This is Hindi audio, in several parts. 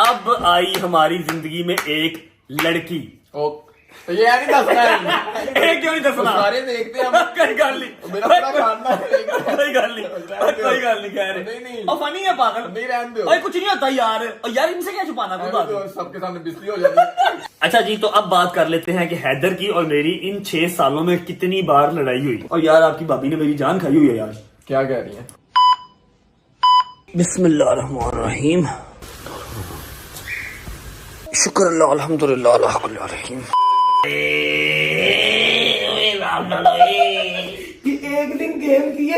अब आई हमारी जिंदगी में एक लड़की। तो ये नहीं दसना है। एक क्यों नहीं दसना? सारे देखते हैं हम। कोई गल नहीं, मेरा पूरा खानदान देखता है। कोई गल नहीं, कोई गल नहीं कह रहे। नहीं। और फनी है पागल। नहीं रहने दो। ओए कुछ नहीं होता यार, और यार इनसे क्या छुपाना कोई बात नहीं। सबके सामने बिस्ती हो जाती है। अच्छा जी, तो अब बात कर लेते हैं कि हैदर की और मेरी इन 6 सालों में कितनी बार लड़ाई हुई। और यार आपकी भाभी ने मेरी जान खाई हुई है यार। क्या कह रही है? बिस्मिल्लाहिर्रहमानिर्रहीम, शुक्र अल्लाह अल्हम्दुलिल्लाह अला कुल्ली हाल। एक दिन गेम किए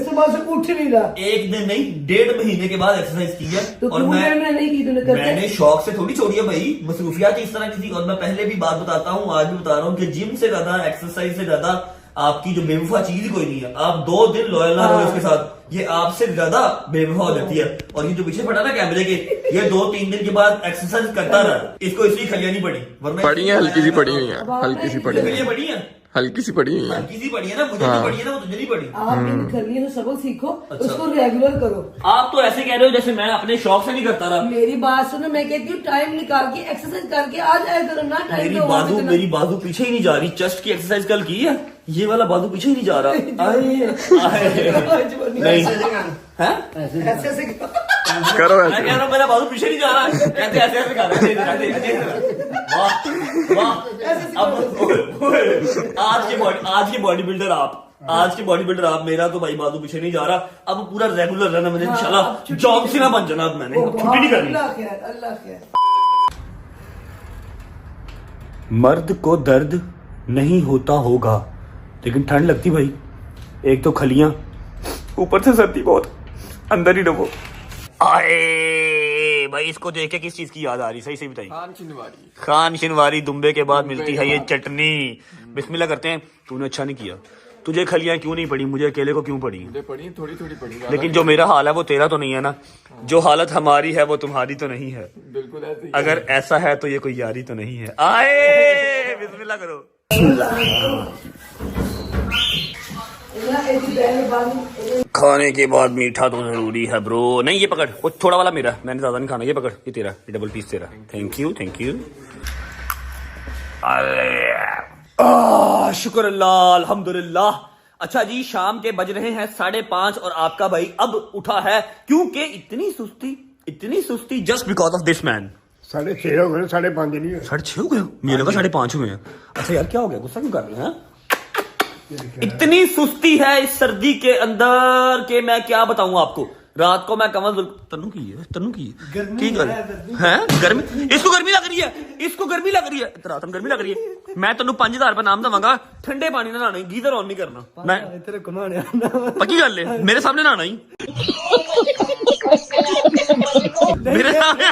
सुबह से उठ नहीं रहा। एक दिन नहीं, 1.5 महीने के बाद एक्सरसाइज की है। तो और नहीं की तूने मैंने शौक से थोड़ी छोड़ी है भाई, मसरूफियात इस तरह की थी। और मैं पहले भी बात बताता हूँ, आज भी बता रहा हूँ कि जिम से ज्यादा, एक्सरसाइज से ज्यादा आपकी जो बेवफा चीज ही कोई नहीं है। आप 2 दिन लॉयल ना रहो इसके साथ, ये आपसे ज्यादा बेवफा हो जाती है। और ये जो पीछे पड़ा ना कैमरे के, ये 2-3 दिन के बाद एक्सरसाइज करता रहा। इसको इसलिए खलिया नहीं पड़ी, वरना पड़ी है, हल्की सी पड़ी हुई है, हल्की सी पड़ी खलिया है, पड़ी है, हल्की सी पड़ी हुई है। हल्की सी पड़ी है ना, मुझे नहीं पड़ी है ना, वो तुझे नहीं पड़ी। आप इन करनी तो सबक सीखो, अच्छा। उसको रेगुलर करो। आप तो ऐसे कह रहे हो जैसे मैं अपने शौक से नहीं करता रहा। मेरी बात सुनो, मैं कहती हूँ टाइम निकाल के एक्सरसाइज करके आ जाया करो ना। टाइम मेरी बाजू पीछे ही नहीं जा रही। चेस्ट की एक्सरसाइज कल की है, ये वाला बाजू पीछे ही नहीं जा रहा। नहीं है, ऐसे ऐसे करो मैं कह रहा हूँ मेरा बाजू पीछे नहीं जा रहा। कहते ऐसे ऐसे कर रहे हैं। वाह वाह। अब आज के बॉडी बिल्डर आप, मेरा तो भाई बाजू पीछे नहीं जा रहा। अब पूरा रेगुलर रहना मैंने, इंशाल्लाह जॉब से ना बन जाना। अब मैंने छुट्टी नहीं करनी। अल्लाह खैर। मर्द को दर्द नहीं होता होगा, लेकिन ठंड लगती भाई। एक तो खलियां, ऊपर से सर्दी बहुत, अंदर ही रहो। आए भाई, इसको देख के किस चीज की याद आ रही? सही बताइए। खान शिनवारी दुम्बे के बाद मिलती है ये चटनी। बिस्मिल्लाह करते हैं। तूने अच्छा नहीं किया। तुझे खलियां क्यों नहीं पड़ी, मुझे अकेले को क्यों पड़ी? मुझे पड़ी, थोड़ी पड़ी। लेकिन जो मेरा हाल है वो तेरा तो नहीं है ना। जो हालत हमारी है वो तुम्हारी तो नहीं है। बिल्कुल ऐसे ही। अगर ऐसा है तो ये कोई यारी तो नहीं है। आए बिस्मिल्लाह करो। खाने के बाद मीठा तो जरूरी है ब्रो। नहीं ये पकड़, वो थोड़ा वाला मेरा, मैंने ज्यादा नहीं खाना। ये पकड़, ये तेरा, ये डबल पीस तेरा। थैंक यू शुक्र अल्लाह अल्हम्दुलिल्लाह। अच्छा जी, शाम के बज रहे हैं 5:30 और आपका भाई अब उठा है। क्योंकि इतनी सुस्ती just because of this man. 6:30 हो गए, 5:30 नहीं है। 6:30 हो गए? मुझे लगा 5:30 हुए हैं। अच्छा यार क्या हो गया, गुस्सा क्यों कर रहे हैं? इतनी सुस्ती है इस सर्दी के अंदर के मैं क्या बताऊं आपको। रात को मैं कमल तनु की है गर्मी, इसको गर्मी लग रही है, रात में गर्मी लग रही है। मैं तेन 5,000 रुपए नाम दवांगा, ठंडे पानी नहाना, गीजर ऑन नहीं करना। मैं पक्की गल है, मेरे सामने नहाना ही। मेरे सामने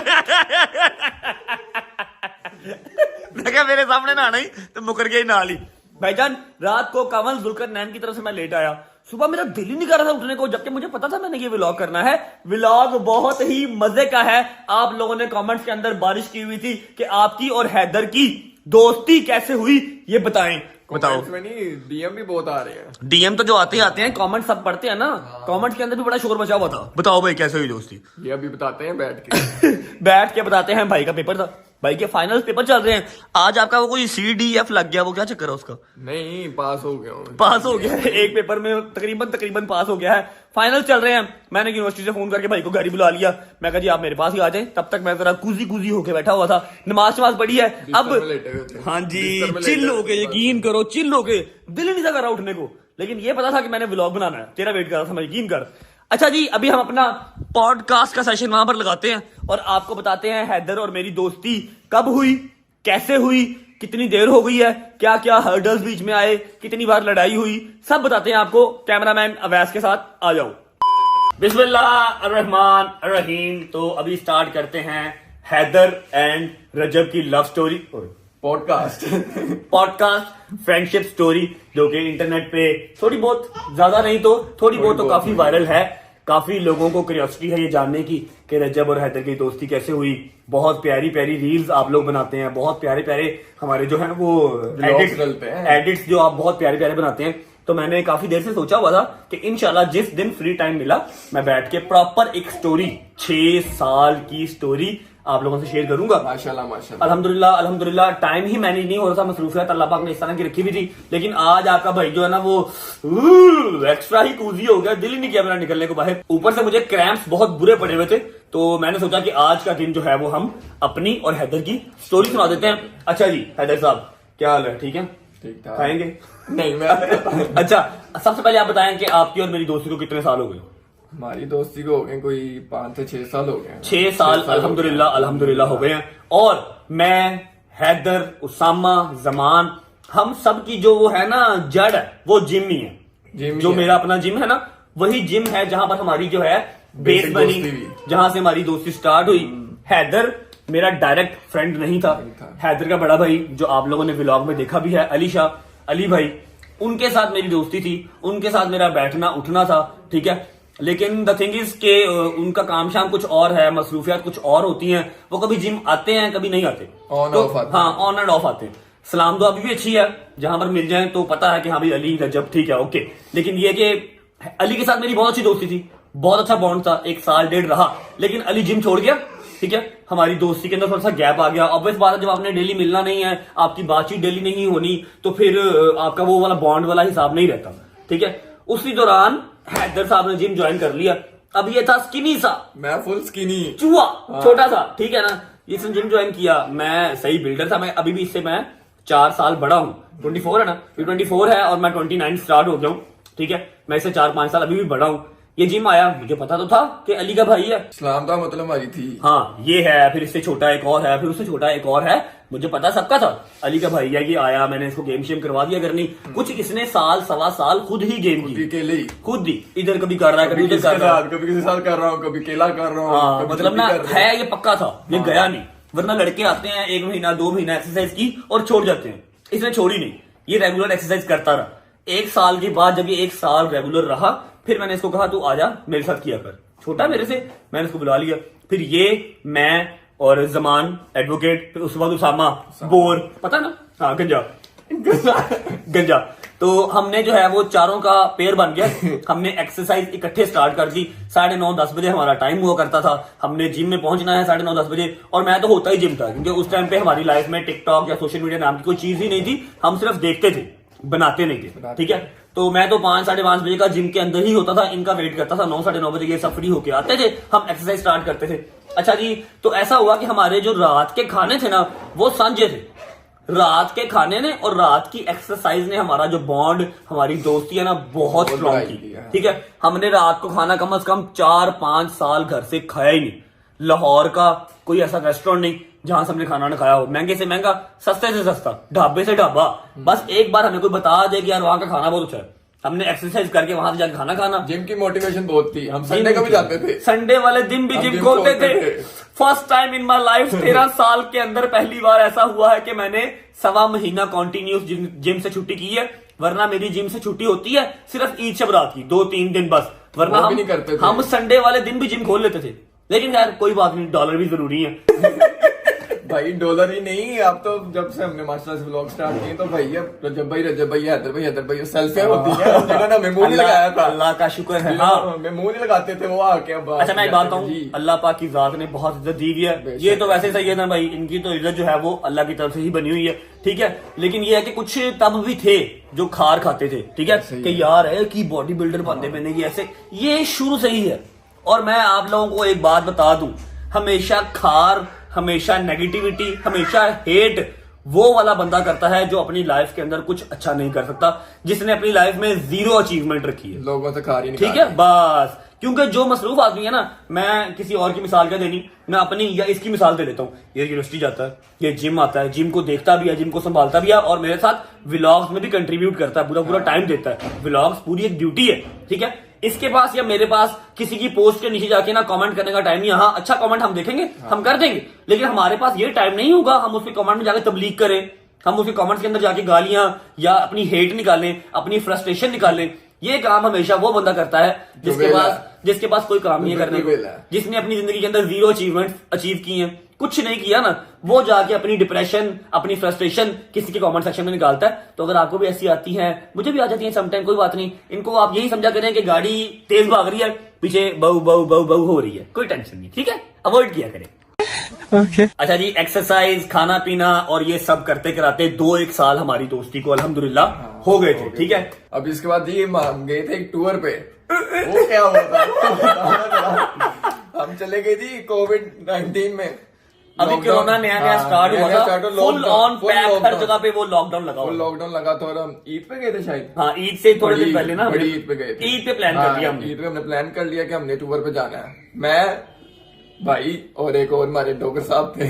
मैं क्या, मेरे सामने नहाना ही तो मुकर गया ही नाल ही। भाईजान, रात को कमल जुल्करनैन की तरफ से मैं लेट आया। सुबह मेरा दिल ही नहीं कर रहा था उठने को, जबकि मुझे पता था मैंने ये व्लॉग करना है। व्लॉग बहुत ही मजे का है। आप लोगों ने कमेंट्स के अंदर बारिश की हुई थी कि आपकी और हैदर की दोस्ती कैसे हुई, ये बताओ। डीएम भी बहुत आ रहे हैं। डीएम तो जो आते हैं, कमेंट सब पढ़ते हैं ना। कमेंट्स के अंदर भी बड़ा शोर मचा हुआ था। बताओ भाई कैसे हुई दोस्ती? ये अभी बताते हैं बैठ के बताते हैं। भाई का पेपर था, भाई के फाइनल पेपर चल रहे हैं। आज आपका वो कोई CDF लग गया, वो क्या चक्कर है उसका? नहीं, पास हो गया है। एक पेपर में तकरीबन पास हो गया है। फाइनल चल रहे हैं। मैंने यूनिवर्सिटी से फोन करके भाई को घर ही बुला लिया। मैं कहा जी आप मेरे पास ही आ जाएं। तब तक मैं जरा कुजी होके बैठा हुआ था, नमाज पढ़ी है। अब हाँ जी, चिल होके, यकीन करो चिल होके, दिल ही नहीं था कर रहा उठने को। लेकिन ये पता था कि मैंने व्लॉग बनाना है, तेरा वेट कर रहा था मैं, यकीन कर। अच्छा जी, अभी हम अपना पॉडकास्ट का सेशन वहां पर लगाते हैं और आपको बताते हैं हैदर और मेरी दोस्ती कब हुई, कैसे हुई, कितनी देर हो गई है, क्या क्या हर्डल्स बीच में आए, कितनी बार लड़ाई हुई, सब बताते हैं आपको। कैमरामैन अवैस के साथ आ जाओ। बिस्मिल्लाहिर्रहमानिर्रहीम। तो अभी स्टार्ट करते हैं हैदर एंड रजब की love story podcast friendship story, जो कि इंटरनेट पे थोड़ी बहुत, ज्यादा नहीं तो थोड़ी बहुत तो काफी वायरल है। काफी लोगों को क्यूरियोसिटी है ये जानने की कि रजब और हैदर की दोस्ती कैसे हुई। बहुत प्यारी रील्स आप लोग बनाते हैं, बहुत प्यारे हमारे जो है वो एडिट्स जो आप बहुत प्यारे बनाते हैं। तो मैंने काफी देर से सोचा हुआ था कि इंशाल्लाह जिस दिन फ्री टाइम मिला मैं बैठ के प्रॉपर एक स्टोरी 6 साल की स्टोरी आप लोगों से शेयर करूंगा। माशाल्लाह माशाल्लाह। अल्हम्दुलिल्लाह टाइम ही मैनेज नहीं हो रहा था, मसरूफियत अल्लाह पाक ने इस तरह की रखी हुई थी। लेकिन आज आपका भाई जो है ना वो एक्स्ट्रा ही कूजी हो गया, दिल ही नहीं किया मेरा निकलने को बाहर। ऊपर से मुझे क्रैम्प्स बहुत बुरे पड़े हुए थे, तो मैंने सोचा कि आज का दिन जो है वो हम अपनी और हैदर की स्टोरी सुना देते हैं। अच्छा जी हैदर साहब क्या हाल है, ठीक है? ठीक ठाक। खाएंगे? नहीं मैं अच्छा सबसे पहले आप बताएं कि आपकी और मेरी दोस्ती को कितने साल हो गए? हमारी दोस्ती को हो गए कोई 5 से 6 साल हो गए। 6 साल अल्हम्दुलिल्लाह हो गए हैं। और मैं, हैदर, उसामा, जमान, हम सब की जो वो है ना जड़ है वो जिम ही है। जिम ही जो है। मेरा अपना जिम है ना वही जिम है जहां पर हमारी जो है बेस Basic बनी, दोस्ती हुई। जहां से हमारी दोस्ती स्टार्ट हुई। हैदर मेरा डायरेक्ट फ्रेंड नहीं था। हैदर का बड़ा भाई जो आप लोगों ने व्लॉग में देखा भी है, अली शाह, अली भाई, उनके साथ मेरी दोस्ती थी, उनके साथ मेरा बैठना उठना था, ठीक है। लेकिन द थिंग इज के उनका काम शाम कुछ और है, मसरूफियात कुछ और होती हैं। वो कभी जिम आते हैं कभी नहीं आते, On तो off आते हैं। हाँ ऑन एंड ऑफ आते हैं। सलाम दुआ अभी भी अच्छी है, जहां पर मिल जाए तो पता है कि हाँ भाई अली रजब ठीक है ओके। लेकिन ये कि अली के साथ मेरी बहुत अच्छी दोस्ती थी, बहुत अच्छा बॉन्ड था, 1 साल 1.5 रहा। लेकिन अली जिम छोड़ गया, ठीक है, हमारी दोस्ती के अंदर थोड़ा सा गैप आ गया। ऑब्वियस बात है जब आपने डेली मिलना नहीं है, आपकी बातचीत डेली नहीं होनी, तो फिर आपका वो वाला बॉन्ड वाला हिसाब नहीं रहता, ठीक है। उसी दौरान हैदर साहब ने जिम ज्वाइन कर लिया। अब ये था स्किनी सा, मैं फुल स्किनी। चूहा छोटा सा, ठीक है ना। इसने जिम ज्वाइन किया, मैं सही बिल्डर था, मैं अभी भी इससे मैं 4 साल बड़ा हूँ। 24 है ना, ये 24 है और मैं 29 स्टार्ट हो गया हूँ, ठीक है। मैं इससे 4-5 साल अभी भी बड़ा हूँ। ये जिम आया, मुझे पता तो था कि अली का भाई है, इस्लाम का मतलब हमारी थी। हाँ ये है, फिर इससे छोटा एक और है, फिर उससे छोटा एक और है, मुझे पता सबका था। अली का भाई है, ये आया, मैंने इसको गेम शेम करवा दिया करनी। कुछ इसने साल सवा साल खुद ही गेम की, अकेले ही, खुद ही, इधर कभी कर रहा है कभी उधर कर रहा है। कभी किसी साथ कर रहा हूँ, कभी अकेला कर रहा हूँ, हाँ कभी मतलब ना छुट्टी कर रहा हूँ। है ये पक्का था, ये गया नहीं। वरना लड़के आते हैं 1 महीना 2 महीना एक्सरसाइज की और छोड़ जाते हैं, इसने छोड़ी नहीं, ये रेगुलर एक्सरसाइज करता रहा। 1 साल के बाद जब ये 1 साल रेगुलर रहा, फिर मैंने इसको कहा तू आजा मेरे साथ किया कर, छोटा मेरे से, मैंने इसको बुला लिया। फिर ये, मैं और जमान एडवोकेट, फिर उसके बाद उसामा बोर, पता ना, हाँ गंजा गंजा। तो हमने जो है वो चारों का पेयर बन गया। हमने एक्सरसाइज इकट्ठे स्टार्ट कर दी। 9:30-10 बजे हमारा टाइम हुआ करता था, हमने जिम में पहुंचना है 9:30-10 बजे। और मैं तो होता ही जिम था, क्योंकि उस टाइम पे हमारी लाइफ में टिकटॉक या सोशल मीडिया नाम की कोई चीज ही नहीं थी, हम सिर्फ देखते थे, बनाते नहीं थे, ठीक है। तो मैं तो 5-5:30 बजे का जिम के अंदर ही होता था, इनका वेट करता था। 9-9:30 बजे ये सब फ्री होके आते थे, हम एक्सरसाइज स्टार्ट करते थे। अच्छा जी, तो ऐसा हुआ कि हमारे जो रात के खाने थे ना वो सांझे थे। रात के खाने ने और रात की एक्सरसाइज ने हमारा जो बॉन्ड, हमारी दोस्ती है ना बहुत स्ट्रॉन्ग की, ठीक है। हमने रात को खाना कम से कम 4-5 साल घर से खाया ही नहीं। लाहौर का कोई ऐसा रेस्टोरेंट नहीं जहां से हमने खाना ना खाया हो, महंगे से महंगा, सस्ते से सस्ता, ढाबे से ढाबा। बस एक बार हमें कोई बता दे कि यार वहां का खाना बहुत अच्छा है, हमने एक्सरसाइज करके वहां से जाकर खाना खाना। जिम की मोटिवेशन बहुत थी, हम संडे को भी जाते थे, संडे वाले दिन भी हम जिम जिम खोलते खोलते थे। थे। First time in my life 13 साल के अंदर पहली बार ऐसा हुआ है कि मैंने 1.25 महीना कॉन्टिन्यूस जिम से छुट्टी की है। वरना मेरी जिम से छुट्टी होती है सिर्फ ईद शब रात की 2-3 दिन बस, वरना वो भी नहीं करते थे। हम संडे वाले दिन भी जिम खोल लेते थे। लेकिन यार कोई बात नहीं, डॉलर भी जरूरी है। भाई डॉलर ही नहीं, अब तो जब से हमने मास्टर से व्लॉग स्टार्ट किए तो भैया रजब भाई, हैदर भाई सेल्फी होती है, जिन्होंने हमें मुंह नहीं लगाया था। अल्लाह का शुक्र है। हाँ हमें मुंह नहीं लगाते थे, वो आके अब अच्छा मैं एक बात कहूँ, जी। अल्लाह पाक की जात ने बहुत इज्जत दी हुई है। ये तो वैसे सही है ना भाई, इनकी तो इज्जत जो है वो अल्लाह की तरफ से ही बनी हुई है, ठीक है। लेकिन ये है कि कुछ तब भी थे जो खार खाते थे, ठीक है, कि यार है कि बॉडी बिल्डर बनते बनेगी ऐसे, ये शुरू से ही है। और मैं आप लोगों को एक बात बता दूं, हमेशा खार, हमेशा नेगेटिविटी, हमेशा हेट वो वाला बंदा करता है जो अपनी लाइफ के अंदर कुछ अच्छा नहीं कर सकता, जिसने अपनी लाइफ में 0 अचीवमेंट रखी है, लोगों से खारी ठीक है बस। क्योंकि जो मसरूफ आदमी है ना, मैं किसी और की मिसाल क्या देनी, मैं अपनी या इसकी मिसाल दे देता हूँ। ये यूनिवर्सिटी जाता है, ये जिम आता है, जिम को देखता भी है, जिम को संभालता भी है, और मेरे साथ व्लॉग्स में भी कंट्रीब्यूट करता है, पूरा टाइम देता है। व्लॉग्स पूरी एक ड्यूटी है, ठीक है। इसके पास या मेरे पास किसी की पोस्ट के नीचे जाके ना कमेंट करने का टाइम नहीं है। हाँ अच्छा कमेंट हम देखेंगे, हम कर देंगे, लेकिन हमारे पास ये टाइम नहीं होगा हम उसके कमेंट में जाके तबलीग करें, हम उसके कमेंट्स के अंदर जाके गालियां या अपनी हेट निकालें, अपनी फ्रस्ट्रेशन निकालें। ये काम हमेशा वो बंदा करता है जिसके पास कोई काम नहीं है करने को, जिसने अपनी जिंदगी के अंदर 0 अचीवमेंट अचीव की हैं। कुछ नहीं किया ना, वो जाके अपनी डिप्रेशन, अपनी फ्रस्ट्रेशन किसी के कमेंट सेक्शन में निकालता है। तो अगर आपको भी ऐसी आती है, मुझे भी आ जाती है समटाइम, कोई बात नहीं, इनको आप यही समझा करें कि गाड़ी तेज भाग रही है, पीछे बहू बहू बहू बहू हो रही है, कोई टेंशन नहीं, ठीक है, अवॉइड किया करें। अच्छा जी, एक्सरसाइज, खाना पीना और ये सब करते कराते 2-1 साल हमारी दोस्ती को अल्हम्दुलिल्लाह हो गए थे, ठीक है। अब इसके बाद जी हम गए थे एक टूर पे, वो क्या हुआ था हम चले गए जी कोविड-19 में, अभी कोरोना नया स्टार्ट हुआ था, फुल ऑन पैक, हर जगह पे वो लॉकडाउन लगा हुआ, लॉकडाउन लगा था। और हम ईद पे गए थे शायद, हाँ ईद से थोड़े दिन पहले ना, बड़ी ईद पे गए थे, ईद पे प्लान कर लिया हमने। ईद पे हमने प्लान कर लिया कि हमने टूर पे जाना है, मैं, भाई और एक और हमारे डोगर साहब थे,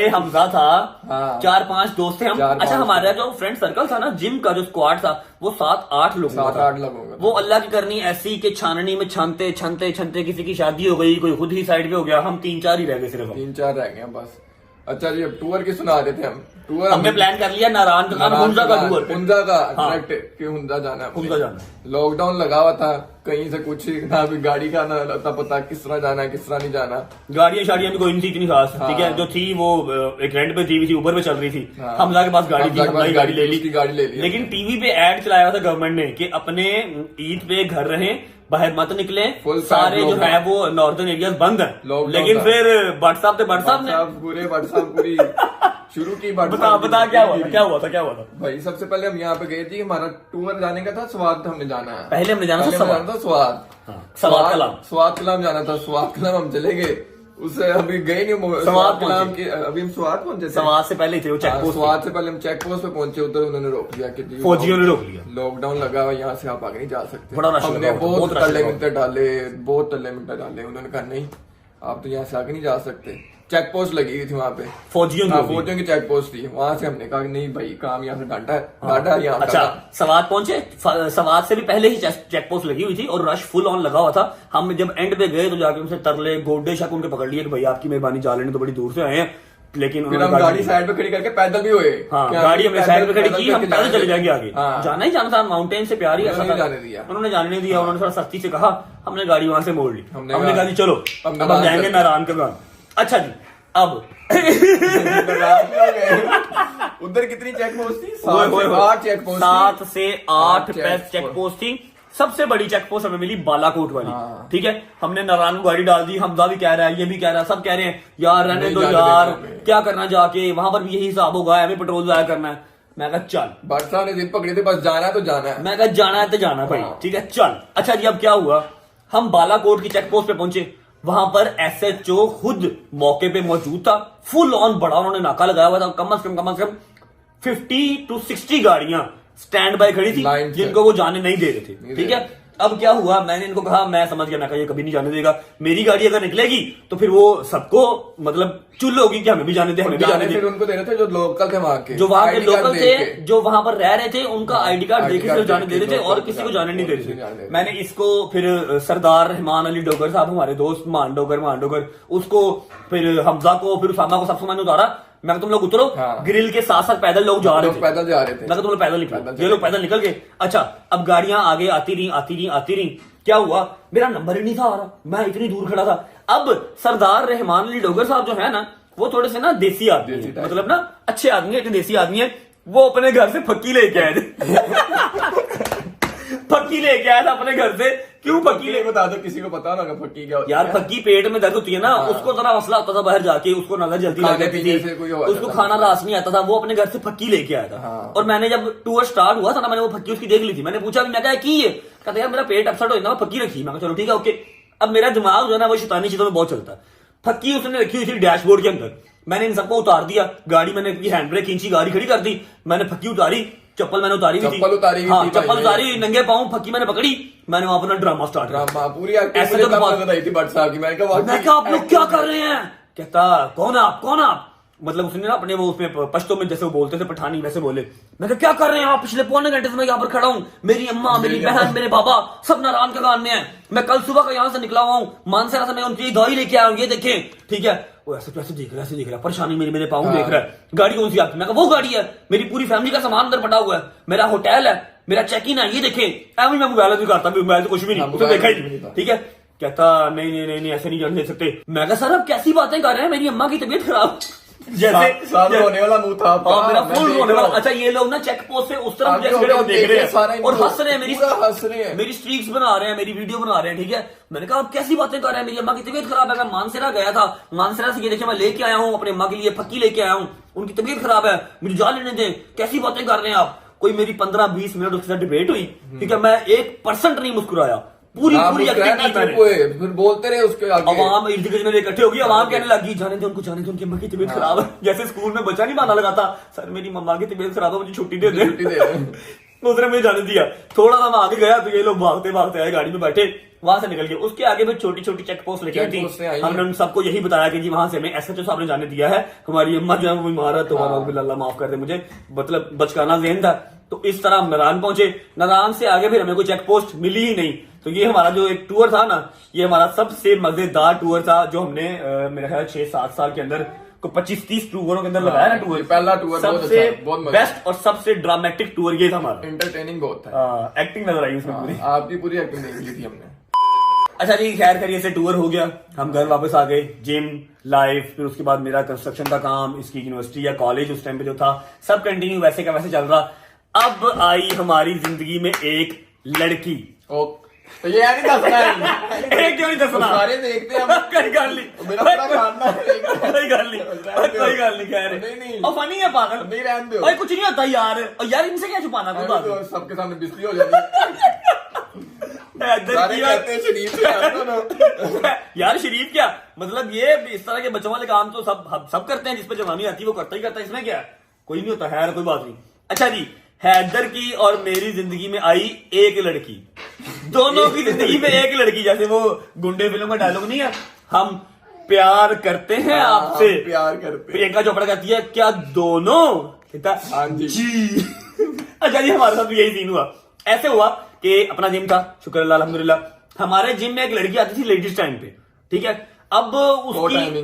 हमजा था, हाँ। 4-5 दोस्त थे हम। अच्छा, हमारा जो फ्रेंड सर्कल था ना, जिम का जो स्क्वाड था, वो 7-8 लोग, 7-8 लोगों का। वो अल्लाह की करनी ऐसी कि छाननी में छानते छानते छानते किसी की शादी हो गई, कोई खुद ही साइड पे हो गया, हम 3-4 ही रह गए सिर्फ, 3-4 रह गए बस। अच्छा जी, अब टूर की सुना रहे थे हम, टूर हमने प्लान कर लिया नारायण का हुंजा का टूर, हुंजा का, हाँ। डायरेक्ट कि हुंजा जाना है, हुंजा जाना। लॉकडाउन लगा हुआ था, कहीं से कुछ ना भी गाड़ी का ना अता पता, किस तरह जाना है किस तरह नहीं जाना। गाड़ियां शाड़ियां भी कोई नहीं थी इतनी खास, ठीक है, जो थी वो एक रेंट पे थी, ऊबर पे चल रही थी, हमजा के पास गाड़ी थी, हमजा की गाड़ी ले ली। लेकिन टीवी पे एड चलाया था गवर्नमेंट ने कि अपने ईद पे घर रहें, बाहर मत निकले, सारे जो है वो नॉर्दर्न एरियाज बंद है। लेकिन फिर भट्ट साहब पूरी शुरू की बात। बता क्या हुआ था भाई सबसे पहले हम यहाँ पे गए थे, हमारा टूर जाने का था, स्वाद हमने जाना है, पहले हमने जाना था स्वाद कलाम जाना था। स्वाद कलाम हम चले गए, उससे अभी गए नहीं स्वाद कलाम की, अभी हम स्वाद पहुंचे थे, स्वाद से पहले थे वो चेक पोस्ट, स्वाद से पहले हम चेक पोस्ट पे पहुंचे, उधर उन्होंने रोक लिया कि फौजियों ने रोक लिया, लॉकडाउन लगा हुआ, यहाँ से आप आगे नहीं जा सकते। बड़ा रश हमने बहुत तल्ले मिनटे डाले, उन्होंने कहा नहीं आप तो यहाँ से आगे नहीं जा सकते। चेक पोस्ट लगी हुई थी वहाँ पे, फौजियों की चेक पोस्ट थी, वहां से हमने कहा नहीं भाई काम यहाँ से डांटा यहाँ। अच्छा, सवाद पहुंचे, सवाद से भी पहले ही चेक पोस्ट लगी हुई थी और रश फुल ऑन लगा हुआ था। हम जब एंड पे गए तो जाके उनसे तरले गोडे शक उनके पकड़ लिए कि भाई आपकी मेहरबानी, जा लेने तो बड़ी दूर से आए हैं, लेकिन फिर हम गाड़ी साइड पे खड़ी करके पैदल भी हुए, हाँ गाड़ी हमने साइड पे खड़ी की, हम पैदल चले जाएंगे आगे, जाना ही जाना था, माउंटेन से प्यार ही ऐसा था, उन्होंने जाने नहीं दिया, उन्होंने थोड़ा सख्ती से कहा, हमने गाड़ी वहां से मोड़ ली, हमने कहा जी चलो अब हम जाएंगे नारायण का गांव। अच्छा जी, अब उधर कितनी चेक पोस्ट थी? 7 से 8 चेक पोस्ट थी। सबसे बड़ी चेक पोस्ट हमें मिली बालाकोट वाली, ठीक है। हमने नारायण को गाड़ी डाल दी, हमजा भी कह रहा है, ये भी कह रहा है, सब कह रहे हैं यार रहने दो यार, क्या करना जाके वहां पर भी यही हिसाब होगा, हमें पेट्रोल जाया करना है। मैं कहा चल, बादशाह ने जिद पकड़ी थी, बस जाना है तो जाना है, मैं कहा जाना है तो जाना भाई, ठीक है चल। अच्छा जी, अब क्या हुआ, हम बालाकोट की चेक पोस्ट पे पहुंचे, वहां पर SHO खुद मौके पे मौजूद था, फुल ऑन बड़ा उन्होंने नाका लगाया हुआ था, कम से कम 50 to 60 गाड़ियां स्टैंड बाय खड़ी थी जिनको वो जाने नहीं दे रहे थे, ठीक है। अब क्या हुआ, मैंने इनको कहा, मैं समझ गया, मैं कहा ये कभी नहीं जाने देगा, मेरी गाड़ी अगर निकलेगी तो फिर वो सबको मतलब चुल होगी कि हमें भी जाने दे, हमें भी जाने दे। फिर उनको दे रहे थे जो लोकल थे वहां के, जो वहां के लोकल थे, जो वहां पर रह रहे थे, उनका ID कार्ड देके सिर्फ जाने दे रहे थे और किसी को जाने नहीं दे रहे थे। मैंने इसको फिर सरदार रहमान अली डोगर साहब, हमारे दोस्त मान डोगर, उसको फिर हमजा को, फिर उसामा को, सबसे मैंने उतारा, मैं तुम लोग उतरो, ग्रिल के साथ साथ पैदल लोग जा रहे थे, पैदल जा रहे थे, मैं तुम लोग पैदल निकलो, ये लोग पैदल निकल गए। अच्छा, अब गाड़ियां आगे आती रही, क्या हुआ, मेरा नंबर ही नहीं था आ रहा, मैं इतनी दूर खड़ा था। अब सरदार रहमान अली डोगर साहब जो है ना, वो थोड़े से ना देसी आदमी है, मतलब ना अच्छे आदमी है, इतने देसी आदमी है, वो अपने घर से फक्की लेके आए थे फक्की लेके आया था अपने घर से। क्यों फक्की ले, बता दो, किसी को पता होगा फक्की क्या होती है? यार फक्की पेट में दर्द होती है ना, उसको जरा मसला होता था बाहर जाके, उसको नजर जल्दी लग जाती थी, उसको खाना रास नहीं आता था, वो अपने घर से फक्की लेके आया था। और मैंने जब टूर स्टार्ट हुआ था ना, मैंने वो फक्की उसकी देख ली थी, मैंने पूछा मैं क्या की है, कहता यार मेरा पेट अपसेट हो जाता, फक्की रखी। मैं चलो ठीक है ओके। अब मेरा दिमाग जो है ना वो शैतानी चीजों में बहुत चलता है। फक्की उसने रखी हुई थी डैशबोर्ड के अंदर, मैंने इन सबको उतार दिया, गाड़ी मैंने हैंड ब्रेक खींची, गाड़ी खड़ी कर दी, मैंने फक्की उतारी, चप्पल मैंने उतारी हुई थी, चप्पल उतारी, नंगे पाँव, फक्की मैंने पकड़ी, मैंने वहां पर ड्रामा स्टार्ट किया, पूरी ऐसे तो मैं क्या आप लोग क्या कर रहे हैं, कहता कौन आप, मतलब उसने ना अपने वो उसमें पश्तो में जैसे वो बोलते थे पठानी वैसे बोले। मैं क्या कर रहे हैं आप, पिछले पौने घंटे से मैं यहाँ पर खड़ा हूँ, मेरी अम्मा, मेरी बहन, मेरे बाबा सब नारायण का गान में है, मैं कल सुबह का यहाँ से निकला हुआ हूँ, मानसरा से मैं उनकी दवाई लेके आया हूँ, ये देखें, ठीक है। वो ऐसे कैसे देख रहा है, परेशानी मेरे पाँव देख रहा है, गाड़ी कौन सी आपकी, मैं वो गाड़ी है, मेरी पूरी फैमिली का सामान अंदर पड़ा हुआ है, मेरा होटल है, मेरा चेक इन है, ये देखें। मैं मोबाइल भी करता, मोबाइल तो कुछ भी नहीं, उसने देखा ही नहीं, ठीक है। कहता नहीं ऐसे नहीं जाने दे सकते। मैं कहा सर आप कैसी बातें कर रहे हैं, मेरी अम्मा की तबीयत खराब। जैसे साल होने वाला मुंह था आपका। मेरा मैं फुल देख रोने रहा वाला। हूँ। अच्छा ये लोग ना चेक पोस्ट से उस तरफ आगे मुझे होके देख रहे सारा हैं और इनको हंस रहे हैं, पूरा हंस रहे हैं। मेरी स्ट्रीक्स बना रहे हैं, मेरी वीडियो बना रहे हैं, ठीक है। मैंने कहा आप कैसी बातें कर रहे हैं, मेरी अम्मा की तबीयत खराब है। मैं मानसरा गया था, मानसरा से ये देखिए मैं लेके आया हूँ अपने अम्मा के लिए फक्की लेके आया हूँ, उनकी तबीयत खराब है, मुझे जा लेने दें, कैसी बातें कर रहे हैं आप। कोई मेरी 15-20 मिनट उसके साथ डिबेट हुई, ठीक है। मैं 1% नहीं मुस्कुराया, पूरी एक्टिंग की मैंने। फिर बोलते रहे उसके आगे। अवाम इर्द गिर्द मेरे इकट्ठे होगी, अवाम कहने लगी जाने दे उनको, जाने दे, उनकी अम्मा की तबीयत खराब है। जैसे स्कूल में बच्चा नहीं बहाना लगाता, सर मेरी मम्मा की तबीयत खराब है, मुझे छुट्टी दे दे। उसने मुझे जाने दिया। थोड़ा सा मैं आगे गया तो ये लोग भागते भागते आए, गाड़ी में बैठे, वहां से निकल गए। उसके आगे में छोटी छोटी चेक पोस्ट लगी थी, हमने उन सबको यही बताया कि जी वहां से हमें एसएचओ साहब ने जाने दिया है, हमारी अम्मा जो है वो बीमार है, तो अल्लाह माफ कर दे मुझे, मतलब बचकाना ज़हन था। तो इस तरह हम नारायण पहुंचे। नारायण से आगे फिर हमें कोई चेक पोस्ट मिली ही नहीं। तो ये हमारा जो एक टूर था ना, ये हमारा सबसे मजेदार टूर था जो हमने मेरे ख्याल 6-7 साल के अंदर को 25-30 टूरों के अंदर लगाया ना टूर। पहला टूर सबसे बेस्ट और सबसे ड्रामेटिक टूर ये था हमारा। एंटरटेनिंग बहुत था। एक्टिंग नजर आई उसमें पूरी। आपकी पूरी एक्टिंग देख ली थी हमने। अच्छा जी खैर करिए से टूर हो गया, हम घर वापस आ गए, जिम लाइफ, फिर उसके बाद मेरा कंस्ट्रक्शन का काम, इसकी यूनिवर्सिटी या कॉलेज उस टाइम पे जो था सब कंटिन्यू वैसे का वैसे चल रहा। अब आई हमारी जिंदगी में एक लड़की। तो ये नहीं दसना है। एक क्यों नहीं दसना, सारे देखते हैं कोई गल नहीं, मेरा पूरा खानदान देख रहा है। कोई गल नहीं, कोई गल नहीं, खैर नहीं। और फनी है पागल, नहीं रहने दो। भाई कुछ नहीं होता यार, और यार इनसे क्या छुपाना कोई बात तो सबके सामने बिस्ती हो जाती है। सारे कहते हैं शरीफ से यार दोनों। यार शरीफ क्या मतलब, ये इस तरह के बच्चों वाले काम तो सब करते हैं, जिस पे जवानी आती है वो करता ही करता है, इसमें क्या है, कोई नहीं होता, खैर कोई बात नहीं। अच्छा जी हैदर की और मेरी जिंदगी में आई एक लड़की, दोनों की जिंदगी में एक लड़की, जैसे वो गुंडे फिल्म का डायलॉग नहीं है, हम प्यार करते हैं आपसे, प्यार करते। प्रियंका चोपड़ा कहती है क्या दोनों, कहता हाँ जी। अच्छा जी हमारे साथ भी यही सीन हुआ। ऐसे हुआ कि अपना जिम था, शुक्र अल्लाह अल्हम्दुलिल्लाह, हमारे जिम में एक लड़की आती थी लेडीज टाइम पे, ठीक है। अब उसकी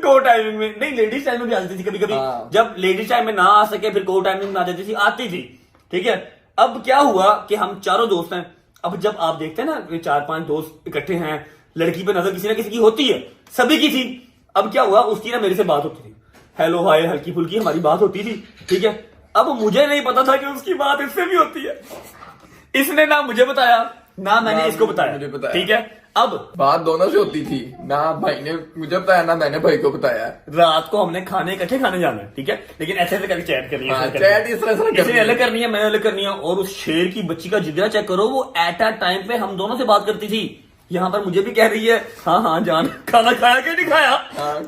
को टाइमिंग में नहीं, लेडीज टाइम में भी आती थी कभी कभी, जब लेडीज टाइम में ना आ सके फिर को टाइमिंग में आ जाती थी, आती थी, ठीक है। अब क्या हुआ कि हम चारों दोस्त हैं, अब जब आप देखते हैं ना 4-5 दोस्त इकट्ठे हैं, लड़की पे नजर किसी ना किसी की होती है, सभी की थी। अब क्या हुआ, उसकी ना मेरे से बात होती थी, हेलो हाय हल्की फुल्की हमारी बात होती थी, ठीक है। अब मुझे नहीं पता था कि उसकी बात इससे भी होती है, इसने ना मुझे बताया ना मैंने इसको बताया, ठीक है। अब बात दोनों से होती थी, ना भाई ने मुझे बताया ना मैंने भाई को बताया। रात को हमने खाने इकट्ठे खाने जाना है, ठीक है, लेकिन ऐसे ऐसे करके चैट करनी है, चैट इस तरह से किसी ने अलग करनी है, मैंने अलग करनी है। और उस शेर की बच्ची का जिगरा चेक करो, वो एट अ टाइम पे हम दोनों से बात करती थी। यहाँ पर मुझे भी कह रही है हाँ जान खाना खाया कि नहीं खाया,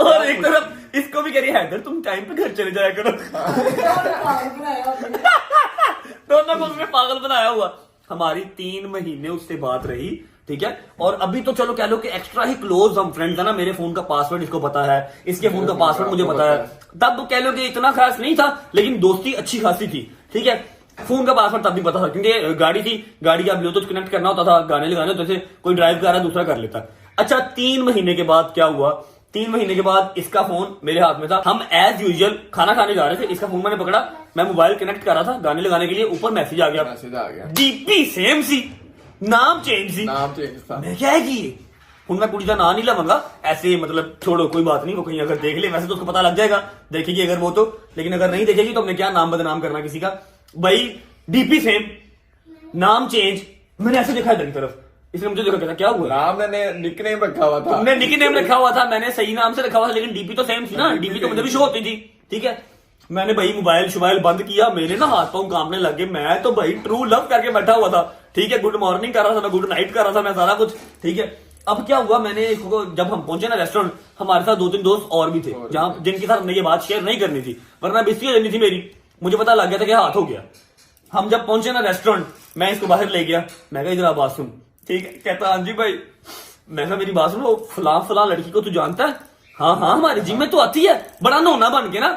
और एक तरफ इसको भी कह रही है हैदर तुम टाइम पे घर चले जाया करो। दोनों को उसने पागल बनाया हुआ। हमारी 3 महीने उससे बात रही, ठीक है। और अभी तो चलो कह लो कि एक्स्ट्रा ही क्लोज हम फ्रेंड्स है ना, मेरे फोन का पासवर्ड इसको पता है, इसके फोन का पासवर्ड मुझे पता है। तब कह लो कि इतना खास नहीं था, लेकिन दोस्ती अच्छी खासी थी, ठीक है। फोन का पासवर्ड तब भी पता था, क्योंकि गाड़ी थी, गाड़ी का ब्लूटूथ कनेक्ट करना होता था, गाने लगाने होते थे, कोई ड्राइव कर रहा है दूसरा कर लेता। अच्छा 3 महीने के बाद क्या हुआ, 3 महीने के बाद इसका फोन मेरे हाथ में था, हम एज यूजुअल खाना खाने जा रहे थे, इसका फोन मैंने पकड़ा, मैं मोबाइल कनेक्ट कर रहा था गाने लगाने के लिए, ऊपर मैसेज आ गया, डीपी सेम सी, नाम चेंज था। मैं क्या है कि हूं मैं कुड़ी का नाम नहीं लवांगा ऐसे, मतलब छोड़ो कोई बात नहीं, वो कहीं अगर देख ले वैसे तो उसको पता लग जाएगा, देखेगी अगर वो तो, लेकिन अगर नहीं देखेगी तो हमने क्या नाम बदनाम करना किसी का। भाई डीपी सेम नाम चेंज, मैंने ऐसे देखा इधर की तरफ, इसने मुझे देखा कहता क्या हुआ, नाम मैंने निकनेम रखा हुआ था, तुमने निकनेम रखा हुआ था, मैंने सही नाम से रखा हुआ था, लेकिन डीपी तो सेम थी ना, डीपी तो मुझे भी शो होती थी, ठीक है। मैंने भाई मोबाइल शोबाइल बंद किया, मेरे ना हाथ पांव कांपने लगे, मैं तो भाई ट्रू लव करके बैठा हुआ था, ठीक है। गुड मॉर्निंग कर रहा था मैं, गुड नाइट कर रहा था मैं, सारा कुछ ठीक है। अब क्या हुआ, मैंने इसको जब हम पहुंचे ना रेस्टोरेंट, हमारे साथ 2-3 दोस्त और भी थे, जहां जिनके साथ हमने ये बात शेयर नहीं करनी थी, वरना बिस्ती हो जानी थी मेरी। मुझे पता लग गया था कि हाथ हो गया। हम जब पहुंचे ना रेस्टोरेंट, मैं इसको बाहर ले गया, मैं कहा इधर आप बात सुन, ठीक है। कहता हाँ जी भाई, मैं कहा मेरी बात सुन, वो फलां लड़की को तू जानता है? हाँ हमारे जिम में तो आती है, बड़ा नोना बन के ना।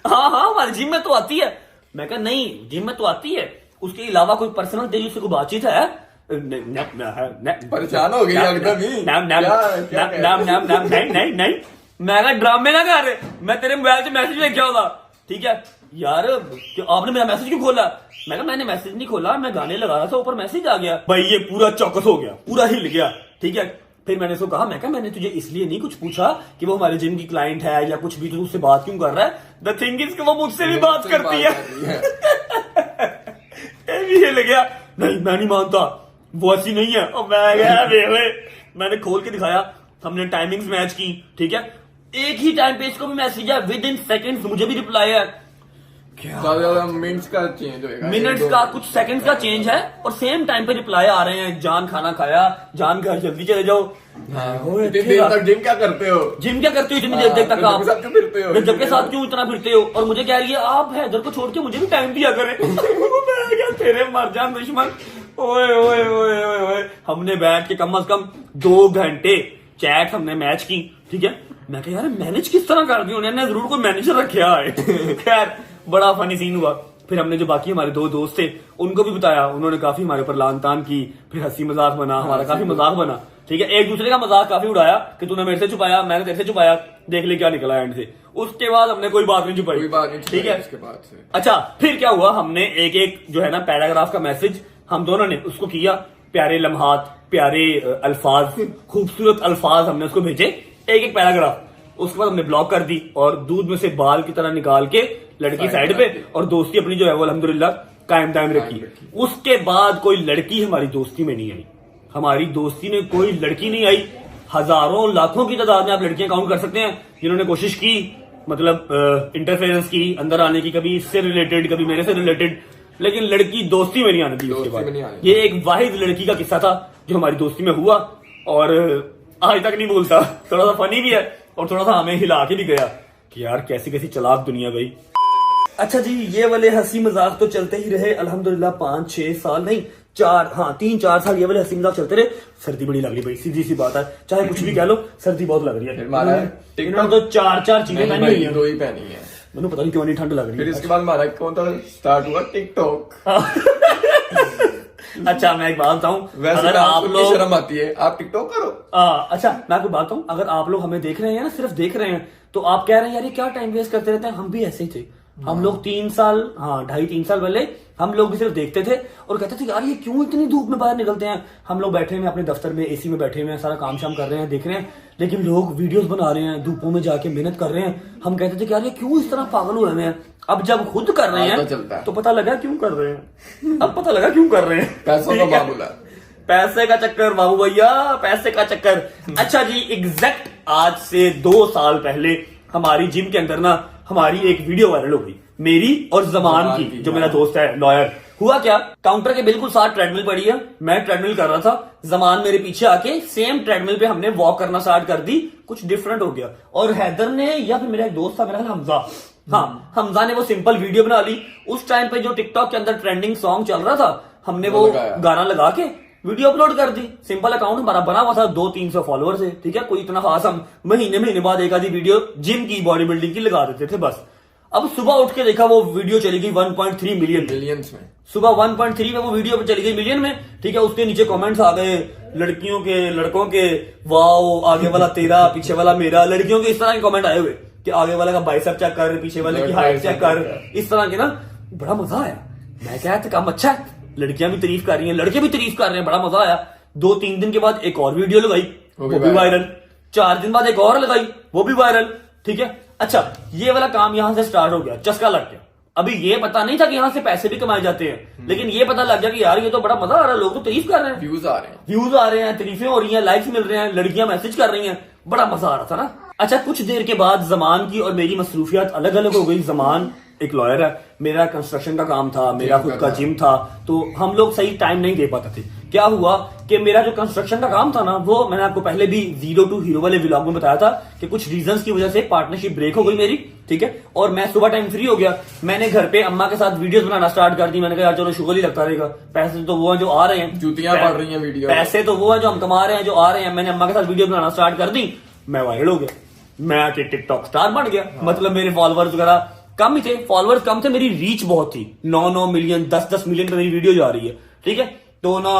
हाँ हमारे जिम में तो आती है। मैं कहा नहीं जिम में तो आती है, उसके अलावा कोई पर्सनल तेरी उससे कोई बातचीत है? परेशान हो गई एकदम ही। नहीं मैं कहा ड्रामे ना कर, मैं तेरे मोबाइल से मैसेज देखा होगा, ठीक है। यार आपने मेरा मैसेज क्यों खोला? मैं कहा मैंने मैसेज नहीं खोला, मैं गाने लगा रहा था, ऊपर मैसेज आ गया। भाई ये पूरा चौकस हो गया, पूरा हिल गया, ठीक है। फिर मैंने उसको कहा, मैं कहा मैंने तुझे इसलिए नहीं कुछ पूछा कि वो हमारे जिम की क्लाइंट है या कुछ भी, तो उससे बात क्यों कर रहा है। द थिंग इज कि वो मुझसे भी बात करती है। ये लग गया, नहीं मैं नहीं मानता, वो ऐसी नहीं है। और मैं गया मैंने खोल के दिखाया, हमने टाइमिंग्स मैच की, ठीक है। एक ही टाइम पे इसको भी मैसेज है, विद इन सेकेंड्स मुझे भी रिप्लाई है। क्या मिनट्स का चेंज होएगा, मिनट्स का कुछ सेकंड्स का चेंज है, और सेम टाइम पे रिप्लाई आ रहे हैं, जान खाना खाया, जान घर जल्दी चले जाओ। इतनी देर तक जिम क्या करते हो, जिम क्या करते हो इतनी देर तक आप, फिरते हो, गजब के साथ क्यों इतना फिरते हो। और मुझे कह रही है आप हैदर को छोड़ के मुझे भी टाइम दिया करें। मैं क्या, तेरे मर जान दुश्मन। ओए ओए ओए ओए ओए, हमने बैठ के कम से कम 2 घंटे चैट हमने मैच की, ठीक है। मैं कहा यार मैनेज किस तरह कर दी उन्होंने, जरूर कोई मैनेजर रखा है। खैर बड़ा फनी सीन हुआ। फिर हमने जो बाकी हमारे 2 दोस्त थे उनको भी बताया, उन्होंने काफी हमारे ऊपर लान तान की, फिर हंसी मजाक बना, हमारा काफी मजाक बना, ठीक है। एक दूसरे का मजाक काफी उड़ाया कि तूने मेरे से छुपाया, मैंने तेरे से छुपाया, देख ले क्या निकला एंड से। उसके बाद हमने कोई बात नहीं छुपाई, ठीक है। उसके बाद से अच्छा फिर क्या हुआ, हमने एक एक जो है ना पैराग्राफ का मैसेज हम दोनों ने उसको किया, प्यारे लम्हात, प्यारे अल्फाज, खूबसूरत अल्फाज हमने उसको भेजे, एक एक पैराग्राफ। उसके बाद हमने ब्लॉक कर दी और दूध में से बाल की तरह निकाल के लड़की साइड पे, और दोस्ती अपनी जो है वो अल्हम्दुलिल्लाह कायम दायम रखी। उसके बाद कोई लड़की हमारी दोस्ती में नहीं आई, हमारी दोस्ती में कोई लड़की नहीं आई। हजारों लाखों की तादाद में आप लड़कियां काउंट कर सकते हैं जिन्होंने कोशिश की, मतलब इंटरफेरेंस की, अंदर आने की, कभी इससे रिलेटेड कभी मेरे से रिलेटेड, लेकिन लड़की दोस्ती में नहीं आने दी। उसके बाद ये एक वाहिद लड़की का किस्सा था जो हमारी दोस्ती में हुआ, और आज तक नहीं भूलता। थोड़ा सा फनी भी है और थोड़ा सा हमें हिला के भी गया कि यार कैसी कैसी चालाक दुनिया भाई। अच्छा जी, ये वाले हंसी मजाक तो चलते ही रहे अल्हम्दुलिल्लाह 5-6 साल, नहीं 3-4 साल ये वाले हंसी मजाक चलते रहे। सर्दी बड़ी लग रही भाई, सीधी सी बात है, चाहे कुछ भी कह लो, सर्दी बहुत लग रही है। इन्होंने तो 4 चीजें पहनी हुई है, 2 ही पहनी है, मैंने पता नहीं क्यों नहीं ठंड लग रही है। फिर इसके बाद हमारा कौन सा स्टार्ट हुआ, टिकटॉक। अच्छा मैं एक बात बताऊं, वैसे अगर आप लोग शर्म आती है, आप टिकटॉक करो। अच्छा मैं आपको बात बताऊं, अगर आप लोग हमें देख रहे हैं ना, सिर्फ देख रहे हैं, तो आप कह रहे हैं यार ये क्या टाइम वेस्ट करते रहते हैं, हम भी ऐसे ही थे। हम लोग 3 साल, 2.5-3 साल पहले हम लोग भी सिर्फ देखते थे और कहते थे यार ये क्यों इतनी धूप में बाहर निकलते हैं। हम लोग बैठे हुए अपने दफ्तर में एसी में बैठे हुए हैं, सारा काम शाम कर रहे हैं, देख रहे हैं, लेकिन लोग वीडियोस बना रहे हैं, धूपों में जाके मेहनत कर रहे हैं। हम कहते थे कि यार ये क्यों इस तरह पागल हुए हैं। अब जब खुद कर रहे हैं तो पता लगा क्यों कर रहे हैं। अब पता लगा क्यों कर रहे हैं, पैसों का मामला, पैसे का चक्कर बाबू भैया, पैसे का चक्कर। अच्छा जी, एग्जैक्ट आज से 2 साल पहले हमारी जिम के अंदर ना हमारी एक वीडियो वायरल हो गई, मेरी और जमान की, जो मेरा दोस्त है लॉयर। हुआ क्या, काउंटर के बिल्कुल साथ ट्रेडमिल पड़ी है, मैं ट्रेडमिल कर रहा था, जमान मेरे पीछे आके सेम ट्रेडमिल पे हमने वॉक करना स्टार्ट कर दी। कुछ डिफरेंट हो गया, और हैदर ने, या फिर मेरा एक दोस्त था, मेरा ख्याल हमजा, हमजा ने वो सिंपल वीडियो बना ली। उस टाइम पे जो टिकटॉक के अंदर ट्रेंडिंग सॉन्ग चल रहा था, हमने वो गाना लगा के वीडियो अपलोड कर दी। सिंपल अकाउंट हमारा बना हुआ था, 200-300 फॉलोअर्स है, ठीक है, कोई इतना खास, हम महीने बाद एक आधी वीडियो जिम की, बॉडी बिल्डिंग की लगा देते थे बस। अब सुबह उठ के देखा वो वीडियो चली गई 1.3 मिलियंस में, सुबह 1.3 में वो वीडियो चली गई मिलियन में, ठीक है। उसके नीचे कमेंट्स आ गए लड़कियों के, लड़कों के, वाओ आगे वाला तेरा पीछे वाला मेरा, लड़कियों के इस तरह के कमेंट आए हुए कि आगे वाला का बाइसेप चेक कर, पीछे वाले की हाइट चेक कर, इस तरह के ना। बड़ा मजा आया, मैं क्या था, काम अच्छा है, लड़कियां भी तारीफ कर रही हैं, लड़के भी तारीफ कर रहे हैं, बड़ा मजा आया। 2-3 दिन के बाद एक और वीडियो लगाई, वो भी वायरल। 4 दिन बाद एक और लगाई, वो भी वायरल, ठीक है। अच्छा ये वाला काम यहां से स्टार्ट हो गया, चस्का लग गया। अभी ये पता नहीं था कि यहां से पैसे भी कमाए जाते हैं, लेकिन ये पता लग गया कि यार ये तो बड़ा मजा आ रहा है, लोग तो तारीफ कर रहे हैं, व्यूज आ रहे हैं, तारीफें हो रही हैं, लाइक्स मिल रहे हैं, लड़कियां मैसेज कर रही हैं, बड़ा मजा आ रहा था ना। अच्छा कुछ देर के बाद जमान की और मेरी मसरूफियात अलग अलग हो गई। जमान एक लॉयर है, मेरा कंस्ट्रक्शन का काम था, मेरा खुद का जिम था, तो हम लोग सही टाइम नहीं दे पाते थे। क्या हुआ कि मेरा जो कंस्ट्रक्शन का काम था ना, वो मैंने आपको पहले भी 0 to हीरो वाले व्लॉग में बताया था कि कुछ रीजंस की वजह से पार्टनरशिप ब्रेक हो गई मेरी, ठीक है। और मैं सुबह टाइम फ्री हो गया, मैंने घर पे अम्मा के साथ वीडियोस बनाना स्टार्ट कर दी। मैंने कहा यार चलो शुगर ही लगता रहेगा, पैसे तो वो है जो आ रहे हैं, जूतियां पड़ रही हैं वीडियो, पैसे तो वो है जो हम कमा रहे हैं, जो आ रहे हैं। मैंने अम्मा के साथ वीडियो बनाना स्टार्ट कर दी, मैं वायरल हो गया, मैं टिकटॉक स्टार बन गया। मतलब मेरे फॉलोअर्स वगैरह कम ही थे, फॉलोअर्स कम थे, मेरी रीच बहुत थी, 9-9 मिलियन 10-10 मिलियन पे मेरी वीडियो जा रही है, ठीक है। तो ना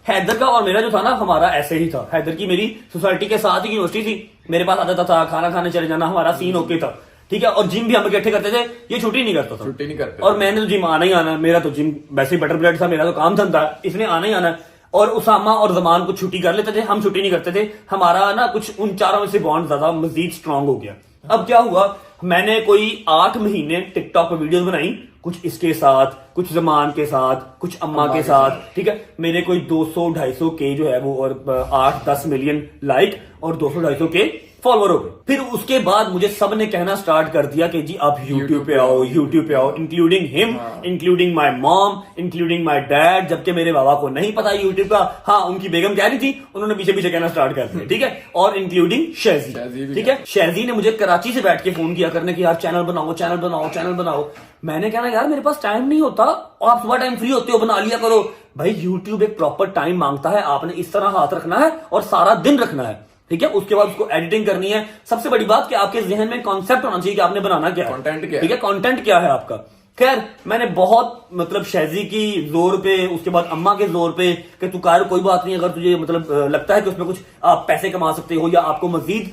हैदर का और मेरा जो था ना, हमारा ऐसे ही था। हैदर की मेरी सोसाइटी के साथ ही यूनिवर्सिटी थी, मेरे पास आता था, खाना खाने चले जाना, हमारा सीन ओके था, ठीक है। और जिम भी हम इकट्ठे करते थे, ये छुट्टी नहीं करता था, छुट्टी नहीं करते। और मैंने तो जिम आना ही आना, मेरा तो जिम वैसे ही बटर ब्लेड था, मेरा तो काम धंधा, इसने आना ही आना। और उसामा और जमान को छुट्टी कर लेते थे, हम छुट्टी नहीं करते थे। हमारा ना कुछ उन चारों में से बॉन्ड ज्यादा मजीद स्ट्रांग हो गया। अब क्या हुआ, मैंने कोई 8 महीने टिकटॉक पर वीडियोस बनाई, कुछ इसके साथ, कुछ जमान के साथ, कुछ अम्मा के साथ, ठीक है। मेरे कोई 200-250 के जो है वो और 8-10 मिलियन लाइक और 200-250 के फॉलोअर हो गए। फिर उसके बाद मुझे सब ने कहना स्टार्ट कर दिया कि जी आप YouTube पे आओ, YouTube पे आओ, including him, including my mom, including my dad, जबकि मेरे बाबा को नहीं पता YouTube का। हाँ, उनकी बेगम कह रही थी, उन्होंने पीछे पीछे कहना स्टार्ट कर दिया, ठीक है। और इंक्लूडिंग शहजी, ठीक है। शहजी ने मुझे कराची से बैठ के फोन किया करने की, यार चैनल बनाओ, चैनल बनाओ, चैनल बनाओ। मैंने कहना यार मेरे पास टाइम नहीं होता, और आप सुबह टाइम फ्री होते हो, बना लिया करो। भाई YouTube एक प्रॉपर टाइम मांगता है, आपने इस तरह हाथ रखना है और सारा दिन रखना है, ठीक है। उसके बाद उसको एडिटिंग करनी है। सबसे बड़ी बात कि आपके जहन में कॉन्सेप्ट होना चाहिए कि आपने बनाना क्या है, कंटेंट क्या है, ठीक है, कंटेंट क्या है आपका। खैर मैंने बहुत मतलब शहजी की जोर पे, उसके बाद अम्मा के जोर पे कि तू कार कोई बात नहीं, अगर तुझे मतलब लगता है कि उसमें कुछ आप पैसे कमा सकते हो या आपको मजीद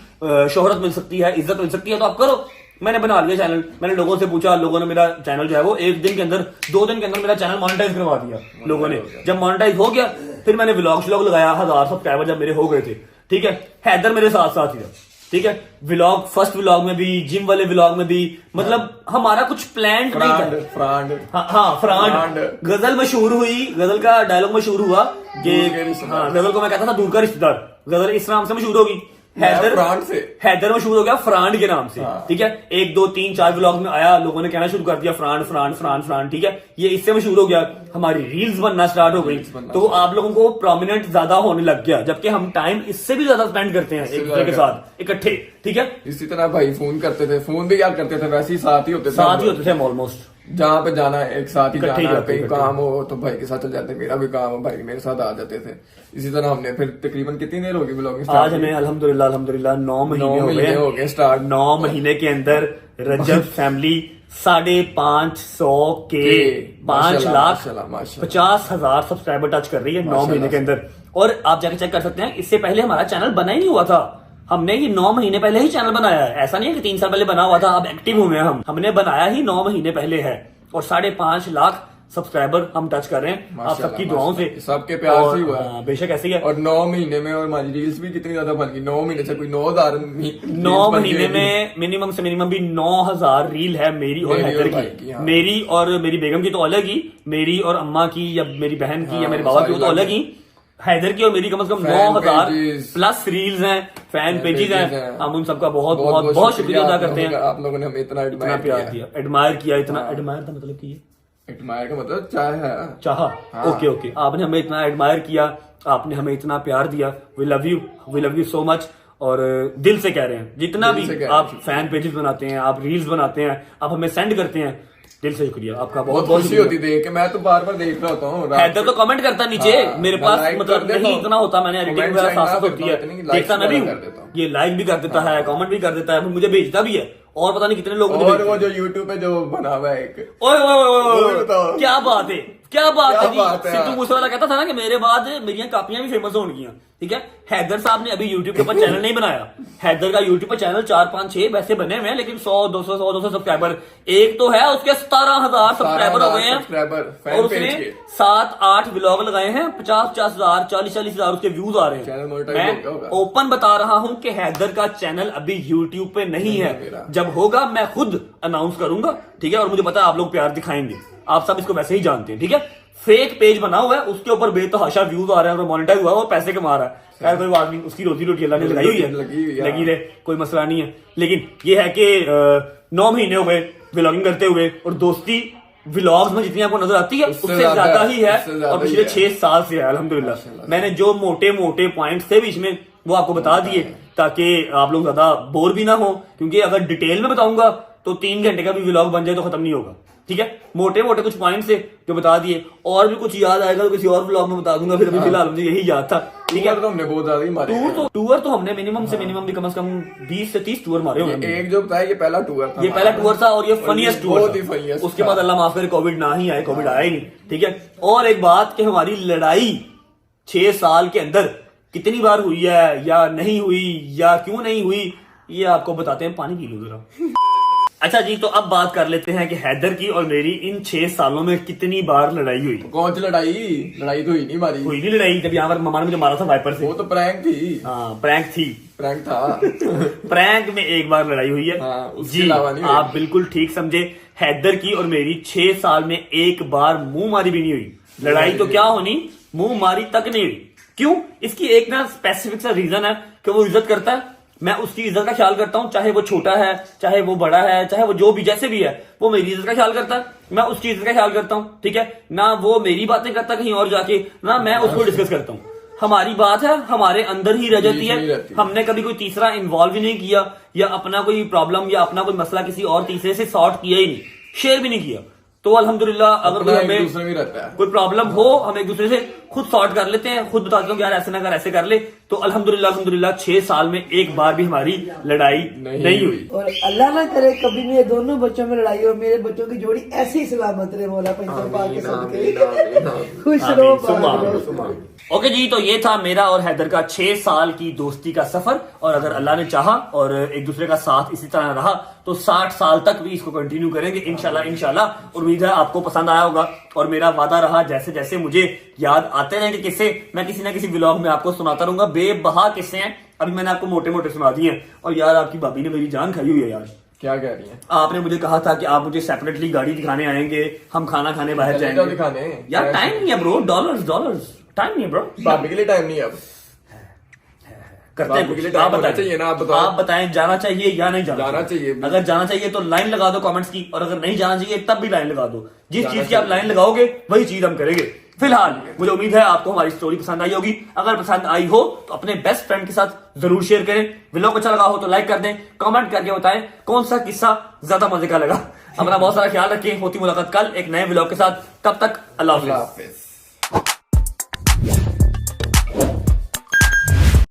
शोहरत मिल सकती है, इज्जत मिल सकती है, तो आप करो। मैंने बना लिया चैनल। मैंने लोगों से पूछा, लोगों ने मेरा चैनल जो है वो 1 दिन के अंदर, 2 दिन के अंदर मेरा चैनल मोनेटाइज करवा दिया लोगों ने। जब मोनेटाइज हो गया फिर मैंने व्लॉग लगाया, 1000 सब्सक्राइबर जब मेरे हो गए थे, ठीक है। हैदर मेरे साथ साथ ही था, ठीक है। व्लॉग, फर्स्ट व्लॉग में भी, जिम वाले व्लॉग में भी, मतलब हमारा कुछ प्लान नहीं था। फ्रांड गजल मशहूर हुई, गजल का डायलॉग मशहूर हुआ कि हाँ, गजल को मैं कहता था दूर का रिश्तेदार, गजल इस नाम से मशहूर होगी। हैदर मशहूर हो गया फ्रांड के नाम से, ठीक है। 1, 2, 3, 4 व्लॉग में आया, लोगों ने कहना शुरू कर दिया फ्रांड फ्रांड फ्रांड फ्रांड, ठीक है। ये इससे मशहूर हो गया, हमारी रील्स बनना स्टार्ट हो गई, तो आप लोगों को प्रोमिनेंट ज्यादा होने लग गया, जबकि हम टाइम इससे भी ज्यादा स्पेंड करते हैं एक दूसरे के साथ इकट्ठे, ठीक है। इसी तरह भाई फोन करते थे, फोन भी याद करते थे, वैसे ही साथ ही होते थे ऑलमोस्ट। जहाँ पे जाना है एक साथ ही जाना, कहीं काम हो तो भाई के साथ चल जाते, मेरा भी काम हो भाई मेरे साथ आ जाते थे। इसी तरह हमने फिर तकरीबन कितनी देर होगी ब्लॉगिंग? आज हमें अल्हम्दुलिल्लाह 9 महीने हो गए स्टार्ट। 9 महीने के अंदर रजब फैमिली 550 के 5,50,000 सब्सक्राइबर टच कर रही है 9 महीने के अंदर। और आप जाके चेक कर सकते हैं, इससे पहले हमारा चैनल बना ही नहीं हुआ था। हमने ये 9 महीने पहले ही चैनल बनाया है, ऐसा नहीं है कि 3 साल पहले बना हुआ था अब एक्टिव हुए हैं। हमने बनाया ही 9 महीने पहले है और 5.5 लाख सब्सक्राइबर हम टच कर रहे हैं आप सबकी दुआओं से, सबके प्यार से हुआ है। बेशक ऐसे ही है। और 9 महीने में और हमारी रील्स भी कितनी ज्यादा बन गई, 9 महीने से कोई 9,000 9 महीने में मिनिमम से मिनिमम भी 9,000 रील है मेरी और हैदर की। मेरी और मेरी बेगम की तो अलग ही, मेरी और अम्मा की या मेरी बहन की या मेरे बाबा की तो अलग ही, हैदर की और मेरी कम से कम 9,000 प्लस रील्स हैं, फैन पेजेस हैं। हम उन सबका बहुत बहुत बहुत शुक्रिया अदा करते हैं। आप लोगों ने हमें इतना प्यार दिया, एडमायर किया, इतना एडमायर का मतलब की एडमायर का मतलब चाहा। ओके, आपने हमें इतना एडमायर किया, आपने हमें इतना प्यार दिया। We love you so much. और दिल से कह रहे हैं, जितना भी आप फैन पेजेस बनाते हैं, आप रील्स बनाते हैं, आप हमें सेंड करते हैं, दिल से शुक्रिया आपका। बहुत खुशी होती देख के, मैं तो बार बार देख रहा होता हूँ। हैदर तो कमेंट करता नीचे, मेरे पास मतलब नहीं इतना होता, मैंने एडिटिंग वगैरह साथ होती है, देखता मैं भी हूँ, ये लाइक भी कर देता है, कमेंट भी कर देता है, मुझे भेजता भी है। और पता नहीं कितने लोग, और वो जो यूट्यूब पे जो बना हुआ है एक, ओए क्या बात है, क्या बात है। सिद्धू मूसे वाला कहता था ना कि मेरे बाद मेरी कापियां भी फेमस होंगी, ठीक है। हैदर साहब ने अभी यूट्यूब के ऊपर चैनल नहीं बनाया, हैदर का यूट्यूब पर चैनल 4, 5, 6 वैसे बने हुए हैं, लेकिन 100-200 सब्सक्राइबर एक तो है, उसके 17,000 सब्सक्राइबर हो गए हैं और उसने 7-8 व्लॉग लगाए हैं, 50,000 40,000 उसके व्यूज आ रहे हैं। मैं ओपन बता रहा हूं कि हैदर का चैनल अभी यूट्यूब पे नहीं है, जब होगा मैं खुद अनाउंस करूंगा, ठीक है। और मुझे पता है आप लोग प्यार दिखाएंगे, आप सब इसको वैसे ही जानते हैं, ठीक है। फेक पेज बना हुआ है, उसके ऊपर बेतहाशा व्यूज आ रहे हैं और मोनेटाइज हुआ है और पैसे कमा रहा है। खैर कोई बात नहीं, उसकी रोजी रोटी अल्लाह ने लगाई हुई है, लगी रहे, कोई मसला नहीं है। लेकिन ये है कि 9 महीने हो गए व्लॉगिंग करते हुए, और दोस्ती व्लॉग्स में जितनी आपको नजर आती है उससे ज्यादा ही है, और पिछले 6 साल से है अल्हम्दुलिल्लाह। मैंने जो मोटे मोटे पॉइंट्स थे बीच में वो आपको बता दिए ताकि आप लोग ज्यादा बोर भी ना हो, क्योंकि अगर डिटेल में बताऊंगा तो 3 घंटे का भी व्लॉग बन जाए तो खत्म नहीं होगा, ठीक है। मोटे मोटे कुछ पॉइंट्स थे जो बता दिए, और भी कुछ याद आएगा तो किसी और व्लॉग में बता दूंगा। फिर अभी फिलहाल मुझे यही याद था, ठीक है। तो हमने बहुत ज्यादा ही मारे टूर तो हमने मिनिमम से मिनिमम भी कम से कम 20 से 30 टूर मारे होंगे। एक जो बताया ये पहला टूर था, ये पहला टूर था और ये फनीएस्ट टूर बहुत ही फनीएस्ट। उसके बाद अल्लाह माफ करे कोविड ना ही आए, कोविड आया ही नहीं, ठीक है। और एक बात कि हमारी लड़ाई 6 साल के अंदर कितनी बार हुई है या नहीं हुई या क्यों नहीं हुई, ये आपको बताते हैं। पानी पी लो जरा। अच्छा जी, तो अब बात कर लेते हैं कि हैदर की और मेरी इन 6 सालों में कितनी बार लड़ाई हुई। कौन सी लड़ाई? लड़ाई तो हुई नहीं हमारी। हुई नहीं लड़ाई, जब यहाँ पर ममा ने मुझे मारा था वाइपर से। वो तो प्रैंक थी। हाँ प्रैंक थी, प्रैंक था। प्रैंक में एक बार लड़ाई हुई है। हाँ, उसके जी अलावा नहीं हुई। आप बिल्कुल ठीक समझे। हैदर की और मेरी 6 साल में एक बार मुंह मारी भी नहीं हुई। लड़ाई तो क्या होनी, मुंह मारी तक नहीं हुई। क्यों? इसकी एक ना स्पेसिफिक सा रीजन है कि वो इज्जत करता है, मैं उसकी इज्जत का ख्याल करता हूं, चाहे वो छोटा है, चाहे वो बड़ा है, चाहे वो जो भी जैसे भी है, वो मेरी इज्जत का ख्याल करता है, मैं उसकी इज्जत का ख्याल करता हूं। ठीक है ना? वो मेरी बातें करता कहीं और जाके, ना मैं उसको डिस्कस करता हूं। हमारी बात है हमारे अंदर ही रह जाती है, हमने कभी कोई तीसरा इन्वॉल्व ही नहीं किया, या अपना कोई प्रॉब्लम या अपना कोई मसला किसी और तीसरे से सॉर्ट किया ही नहीं, शेयर भी नहीं किया। तो अल्हम्दुलिल्लाह अगर कोई हमें कोई प्रॉब्लम हो, हम एक दूसरे से खुद सॉर्ट कर लेते हैं, खुद बताते हैं यार ऐसे ना कर, ऐसे कर ले। तो अल्हम्दुलिल्लाह 6 साल में एक बार भी हमारी लड़ाई नहीं हुई। और अल्लाह ना करे कभी मेरे दोनों बच्चों में लड़ाई हो, मेरे बच्चों की जोड़ी ऐसी सलामत रहे मौला खुश रहो। ओके जी, तो ये था मेरा और हैदर का 6 साल की दोस्ती का सफर। और अगर अल्लाह ने चाहा और एक दूसरे का साथ इसी तरह रहा तो 60 साल तक भी इसको कंटिन्यू करेंगे इंशाल्लाह। उम्मीद है आपको पसंद आया होगा। और मेरा वादा रहा, जैसे जैसे मुझे याद आते रहेंगे किस्से, मैं किसी ना किसी व्लॉग में आपको सुनाता रहूंगा। बेबहा किस्से हैं, अभी मैंने आपको मोटे मोटे सुना दिए हैं। और यार आपकी भाभी ने मेरी जान खाई हुई है यार। क्या कह रही है? आपने मुझे कहा था कि आप मुझे सेपरेटली गाड़ी दिखाने आएंगे, हम खाना खाने बाहर जाएंगे। दिखाने यार टाइम नहीं है ब्रो, डॉलर्स टाइम नहीं है ब्रो। भाभी के लिए टाइम नहीं है अब। करते हैं कुछ। आप बताइए ना, आप बताएं जाना चाहिए या नहीं जाना चाहिए। अगर जाना चाहिए तो लाइन लगा दो कमेंट्स की, और अगर नहीं जाना चाहिए तब भी लाइन लगा दो। जिस चीज की आप लाइन लगाओगे वही चीज हम करेंगे। फिलहाल मुझे उम्मीद है आपको हमारी स्टोरी पसंद आई होगी। अगर पसंद आई हो तो अपने बेस्ट फ्रेंड के साथ जरूर शेयर करें। व्लॉग अच्छा लगा हो तो लाइक कर दें, कमेंट करके बताएं कौन सा किस्सा ज्यादा मजे का लगा। अपना बहुत सारा ख्याल रखें। होती मुलाकात कल एक नए व्लॉग के साथ, तब तक अल्लाह हाफिज।